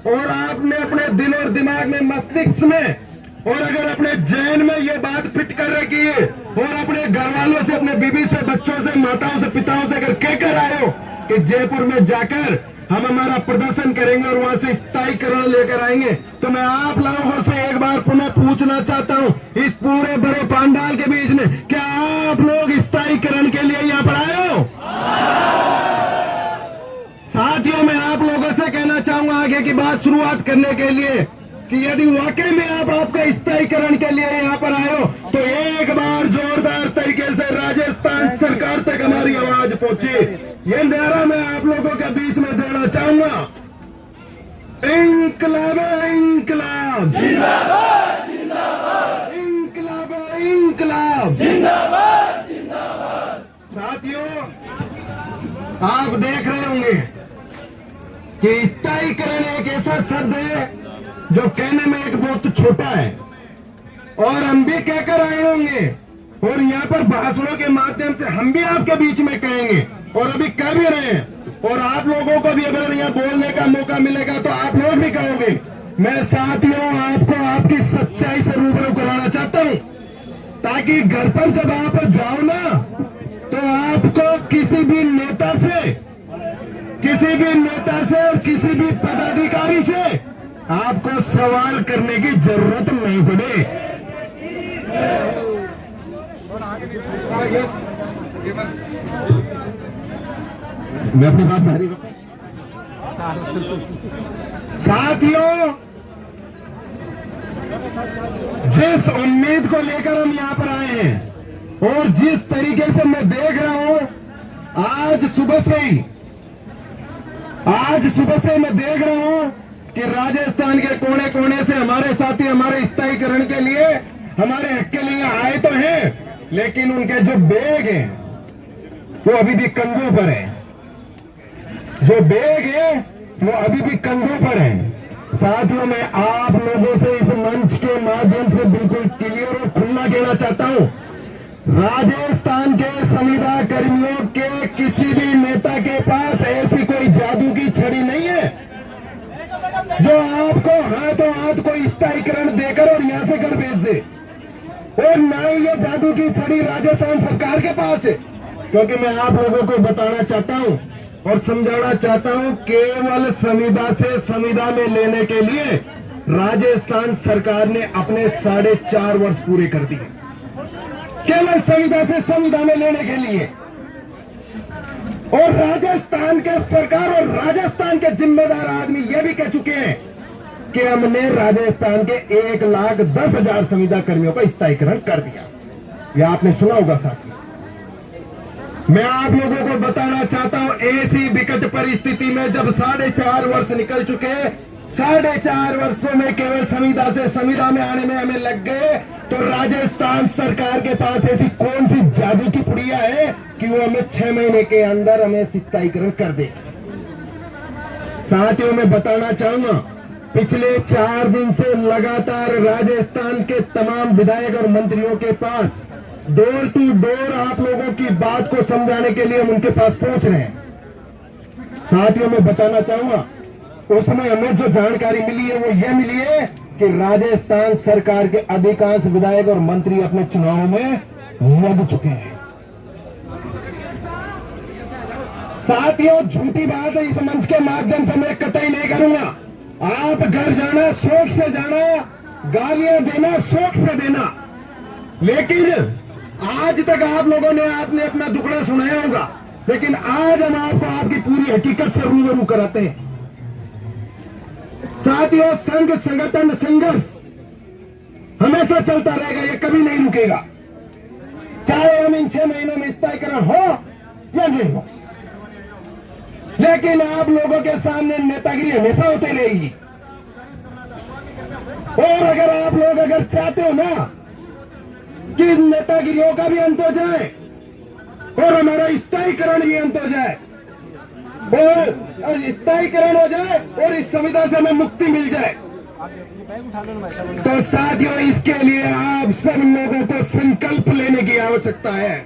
और आपने अपने दिल और दिमाग में, मस्तिष्क में, और अगर अपने जहन में ये बात फिट कर रखी है और अपने घर वालों से, अपने बीबी से, बच्चों से, माताओं से, पिताओं से अगर कह कर आए हो कि जयपुर में जाकर हम हमारा प्रदर्शन करेंगे और वहां से स्थायीकरण लेकर आएंगे, तो मैं आप लोगों से एक बार पुनः पूछना चाहता हूं, इस पूरे बड़े पंडाल के बीच में क्या आप लोग स्थायीकरण के लिए यहाँ पर आए हो? साथियों, मैं आप लोगों से कहना चाहूंगा आगे की बात शुरुआत करने के लिए कि यदि वाकई में आप आपका स्थायीकरण के लिए यहाँ पर आए हो तो एक बार जोरदार तरीके से राजस्थान सरकार तक हमारी आवाज पहुंचे। ये नारा मैं आप लोगों के बीच में देना चाहूंगा, इंकलाब इंकलाब जिंदाबाद, जिंदाबाद, इंकलाब इंकलाब जिंदाबाद, जिंदाबाद। साथियों, आप देख रहे होंगे कि स्थायीकरण एक ऐसा शब्द है जो कहने में एक बहुत छोटा है, और हम भी कहकर आए होंगे और यहाँ पर भाषणों के माध्यम से हम भी आपके बीच में कहेंगे और अभी कह भी रहे हैं, और आप लोगों को भी अगर यहाँ बोलने का मौका मिलेगा तो आप लोग भी कहोगे। मैं साथियों आपको आपकी सच्चाई से रूबरू कराना चाहता हूँ, ताकि घर पर जब आप जाओ ना तो आपको किसी भी नेता से और किसी भी पदाधिकारी से आपको सवाल करने की जरूरत नहीं पड़े। मैं अपनी बात जारी रखूं। साथियों, जिस उम्मीद को लेकर हम यहाँ पर आए हैं और जिस तरीके से मैं देख रहा हूं, आज सुबह से मैं देख रहा हूं कि राजस्थान के कोने कोने से हमारे साथी हमारे स्थायीकरण के लिए, हमारे हक के लिए आए तो हैं, लेकिन उनके जो बैग हैं वो अभी भी कंधों पर है। जो बैग है वो अभी भी कंधों पर है। साथियों, मैं आप लोगों से इस मंच के माध्यम से बिल्कुल क्लियर और खुला कहना चाहता हूं, राजस्थान के संविदा कर्मियों के किसी भी नेता के पास ऐसी कोई जादू की छड़ी नहीं है जो आपको हाथों हाथ कोई स्थायीकरण देकर और यहां से घर भेज दे, और ना ही ये जादू की छड़ी राजस्थान सरकार के पास है। क्योंकि मैं आप लोगों को बताना चाहता हूं और समझाना चाहता हूं, केवल संविदा से संविदा में लेने के लिए राजस्थान सरकार ने अपने 4.5 वर्ष पूरे कर दिए, केवल संविदा से संविदा में लेने के लिए। और राजस्थान के सरकार और राजस्थान के जिम्मेदार आदमी ये भी कह चुके हैं कि हमने राजस्थान के 1,10,000 संविदा कर्मियों का स्थायीकरण कर दिया। यह आपने सुना होगा साथियों। मैं आप लोगों को बताना चाहता हूं, ऐसी विकट परिस्थिति में जब 4.5 वर्ष निकल चुके, 4.5 वर्षों में केवल संविदा से संविदा में आने में हमें लग गए, तो राजस्थान सरकार के पास ऐसी कौन सी जादू की पुड़िया है कि वो हमें 6 महीने के अंदर हमें स्थायीकरण कर देगी। साथियों, मैं बताना चाहूंगा, पिछले 4 दिन से लगातार राजस्थान के तमाम विधायक और मंत्रियों के पास डोर टू डोर आप लोगों की बात को समझाने के लिए हम उनके पास पहुंच रहे हैं। साथियों, मैं बताना चाहूंगा, उसमें हमें जो जानकारी मिली है वो यह मिली है कि राजस्थान सरकार के अधिकांश विधायक और मंत्री अपने चुनावों में लग चुके हैं। साथियों, झूठी बात है, इस मंच के माध्यम से मैं कतई नहीं करूंगा। आप घर जाना, शौक से जाना, गालियां देना, शौक से देना, लेकिन आज तक आप लोगों ने आपने अपना दुखड़ा सुनाया होगा, लेकिन आज हम आपको आपकी पूरी हकीकत से रूबरू कराते हैं। साथियों, संघ संगठन संघर्ष हमेशा चलता रहेगा, ये कभी नहीं रुकेगा, चाहे हम इन 6 महीनों में स्थायीकरण हो या नहीं हो। लेकिन आप लोगों के सामने नेतागिरी हमेशा होती रहेगी। और अगर चाहते हो ना कि नेतागिरियों का भी अंत हो जाए और हमारा स्थायीकरण भी अंत हो जाए, और स्थायीकरण हो जाए और इस संविदा से हमें मुक्ति मिल जाए, तो साथियों, इसके लिए आप सब लोगों को संकल्प लेने की आवश्यकता है।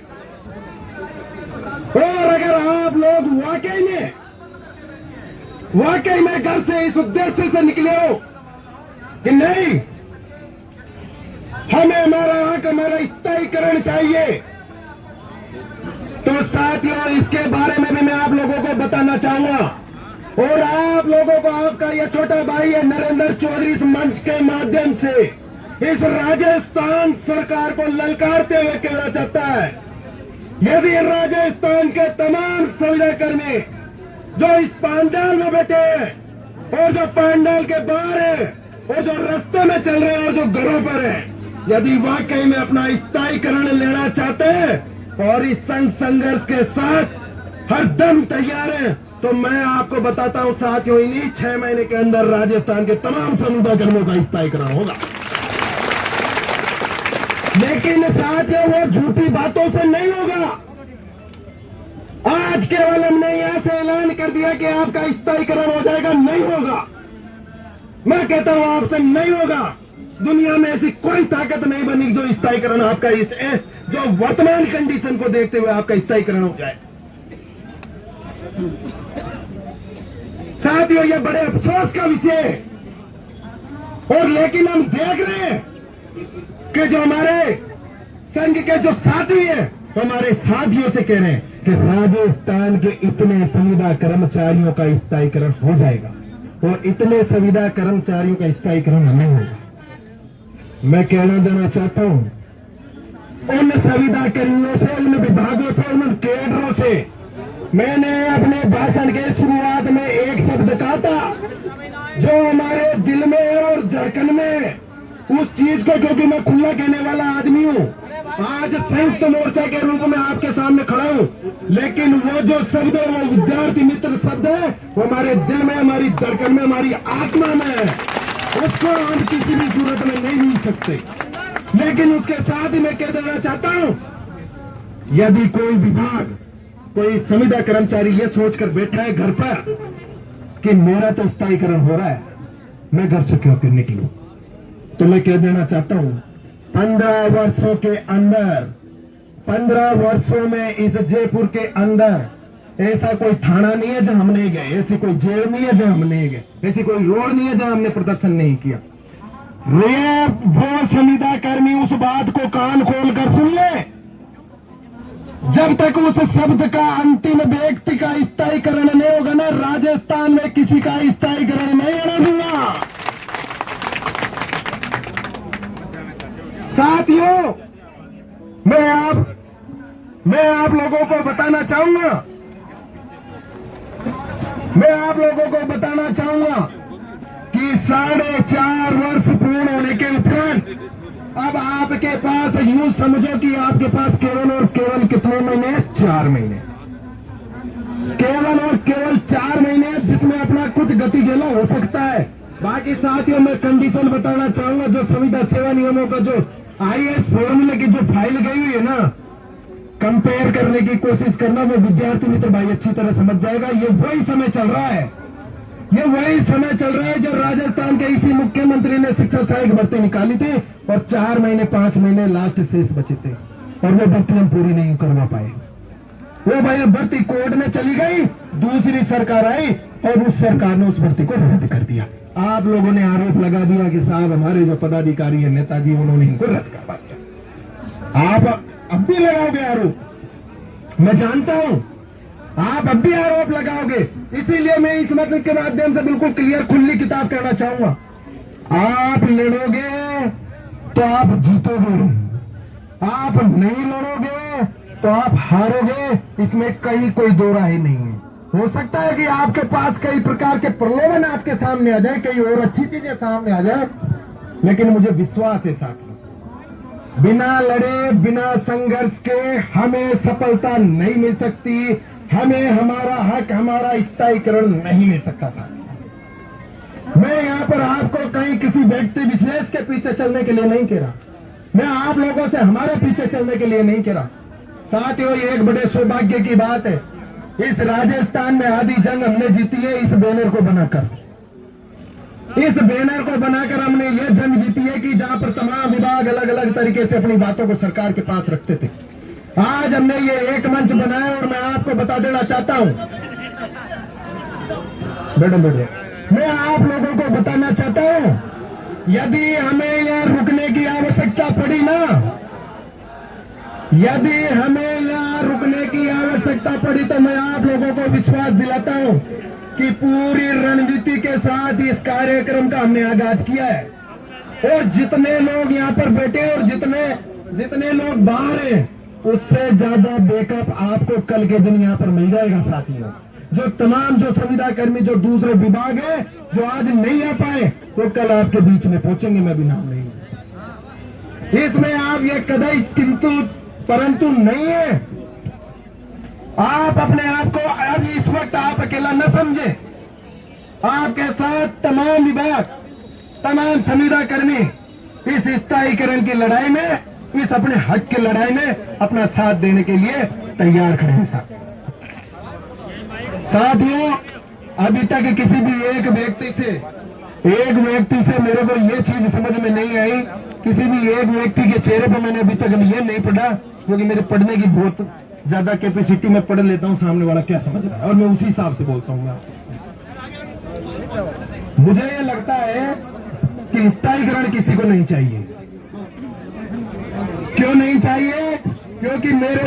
और अगर आप लोग वाकई में वाकई में घर से इस उद्देश्य से निकले हो कि नहीं, हमें हमारा हक, हमारा स्थायीकरण चाहिए, तो साथियों इसके बारे में भी मैं आप लोगों को बताना चाहूंगा। और आप लोगों को आपका यह छोटा भाई है नरेंद्र चौधरी इस मंच के माध्यम से इस राजस्थान सरकार को ललकारते हुए कहना चाहता है, यदि राजस्थान के तमाम संविदा कर्मी जो इस पंडाल में बैठे हैं और जो पंडाल के बाहर है और जो रास्ते में चल रहे हैं और जो घरों पर है, यदि वाकई में अपना स्थायीकरण लेना चाहते हैं और इस संघ संघर्ष के साथ हर दम तैयार है, तो मैं आपको बताता हूं साथियों, इन्हीं 6 महीने के अंदर राजस्थान के तमाम संविदा कर्मियों का स्थायीकरण होगा। लेकिन साथियों वो झूठी बातों से नहीं होगा। आज केवल हमने यहां से ऐलान कर दिया कि आपका स्थायीकरण हो जाएगा, नहीं होगा। मैं कहता हूं आपसे नहीं होगा। दुनिया में ऐसी कोई ताकत नहीं बनी जो स्थायीकरण आपका इस जो वर्तमान कंडीशन को देखते हुए आपका स्थायीकरण हो जाए। साथियों यह बड़े अफसोस का विषय है। और लेकिन हम देख रहे हैं कि जो हमारे संघ के जो साथी हैं, हमारे साथियों से कह रहे हैं कि राजस्थान के इतने संविदा कर्मचारियों का स्थायीकरण हो जाएगा और इतने संविदा कर्मचारियों का स्थायीकरण नहीं होगा। मैं कहना देना चाहता हूं उन संविदा कर्मियों से, उन विभागों से, उन कैडरों से मैंने अपने भाषण के शुरुआत में एक शब्द कहा था जो हमारे दिल में है और धड़कन में है। उस चीज को, क्योंकि मैं खुला कहने वाला आदमी हूं, आज संयुक्त मोर्चा के रूप में आपके सामने खड़ा हूं, लेकिन वो जो शब्द है वो विद्यार्थी मित्र शब्द है, वो हमारे दिल में, हमारी धड़कन में, हमारी आत्मा में है। उसको हम किसी भी सूरत में नहीं भूल सकते। लेकिन उसके साथ ही मैं कह देना चाहता हूं, यदि कोई विभाग, कोई संविदा कर्मचारी ये सोचकर बैठा है घर पर कि मेरा तो स्थायीकरण हो रहा है, मैं घर से क्यों निकलूं, तो मैं कह देना चाहता हूं 15 वर्षों के अंदर, 15 वर्षों में इस जयपुर के अंदर ऐसा कोई थाना नहीं है जहां हम नहीं गए, ऐसी कोई जेल नहीं है जहां हम नहीं गए, ऐसी कोई रोड नहीं है जहां हमने प्रदर्शन नहीं किया। वो संविदा कर्मी उस बात को कान खोलकर सुन ले, जब तक उस शब्द का अंतिम व्यक्ति का स्थायीकरण नहीं होगा ना, राजस्थान में किसी का स्थायीकरण नहीं होने दूंगा। साथियों मैं आप लोगों को बताना चाहूंगा, कि 4.5 वर्ष पूर्ण होने के उपरांत अब आपके पास, यूं समझो कि आपके पास केवल और केवल कितने महीने, 4 महीने, केवल और केवल 4 महीने जिसमें अपना कुछ गति गेला हो सकता है। बाकी साथियों मैं कंडीशन बताना चाहूंगा, जो संविदा सेवा नियमों का जो IAS फॉर्मूले की जो फाइल गई हुई है ना, कंपेयर करने की कोशिश करना, वो विद्यार्थी मित्र भाई अच्छी तरह समझ जाएगा। ये वही समय चल रहा है, ये वही समय चल रहा है जब राजस्थान के इसी मुख्यमंत्री ने शिक्षा सहायक भर्ती निकाली थी और 4 महीने 5 महीने लास्ट शेष बचे थे और वो भर्ती हम पूरी नहीं करवा पाए। वो भाई भर्ती कोर्ट में चली गई, दूसरी सरकार आई और उस सरकार ने उस भर्ती को रद्द कर दिया। आप लोगों ने आरोप लगा दिया कि साहब हमारे जो पदाधिकारी है, नेताजी, उन्होंने इनको रद्द करवा दिया। आप अब भी लगाओगे आरोप, मैं जानता हूं आप अब भी आरोप लगाओगे, इसीलिए मैं इस मंच के माध्यम से बिल्कुल क्लियर खुली किताब कहना चाहूंगा, आप लड़ोगे तो आप जीतोगे, आप नहीं लड़ोगे तो आप हारोगे। इसमें कहीं कोई दो राय नहीं है। हो सकता है कि आपके पास कई प्रकार के प्रलोभन आपके सामने आ जाए, कई और अच्छी चीजें सामने आ जाए, लेकिन मुझे विश्वास है साथियों, बिना लड़े, बिना संघर्ष के हमें सफलता नहीं मिल सकती, हमें हमारा हक, हमारा स्थायीकरण नहीं मिल सकता। साथियों मैं यहां पर आपको कहीं किसी व्यक्ति विशेष के पीछे चलने के लिए नहीं कह रहा, मैं आप लोगों से हमारे पीछे चलने के लिए नहीं कह रहा। साथियों ये एक बड़े सौभाग्य की बात है, इस राजस्थान में आधी जंग हमने जीती है इस बैनर को बनाकर। इस बैनर को बनाकर हमने ये जंग जीती है कि जहां पर तमाम विभाग अलग अलग तरीके से अपनी बातों को सरकार के पास रखते थे। आज हमने ये एक मंच बनाया और मैं आपको बता देना चाहता हूं, बैठो बैठो। मैं आप लोगों को बताना चाहता हूं, यदि हमें यहाँ रुकने की आवश्यकता पड़ी ना, यदि हमें यहाँ रुकने की आवश्यकता पड़ी तो मैं आप लोगों को विश्वास दिलाता हूं कि पूरी रणनीति के साथ इस कार्यक्रम का हमने आगाज किया है। और जितने लोग यहाँ पर बैठे हैं और जितने लोग बाहर हैं, उससे ज्यादा बैकअप आपको कल के दिन यहाँ पर मिल जाएगा साथियों। जो तमाम जो संविदा कर्मी जो दूसरे विभाग है जो आज नहीं आ पाए, वो कल आपके बीच में पहुंचेंगे, मैं भी नाम नहीं लूंगा। इसमें आप ये कदई किंतु परंतु नहीं है। आप अपने आप को आज इस वक्त आप अकेला न समझे, आपके साथ तमाम विभाग, तमाम संविदा कर्मी इस स्थायीकरण की लड़ाई में, इस अपने हक की लड़ाई में अपना साथ देने के लिए तैयार खड़े हैं। साथियों, अभी तक किसी भी एक व्यक्ति से मेरे को ये चीज समझ में नहीं आई, किसी भी एक व्यक्ति के चेहरे पर मैंने अभी तक ये नहीं पढ़ा, क्योंकि मेरे पढ़ने की बहुत ज्यादा कैपेसिटी में पढ़ लेता हूं सामने वाला क्या समझ रहा है और मैं उसी हिसाब से बोलता हूं। मुझे ये लगता है कि स्थायीकरण किसी को नहीं चाहिए। क्यों नहीं चाहिए? क्योंकि मेरे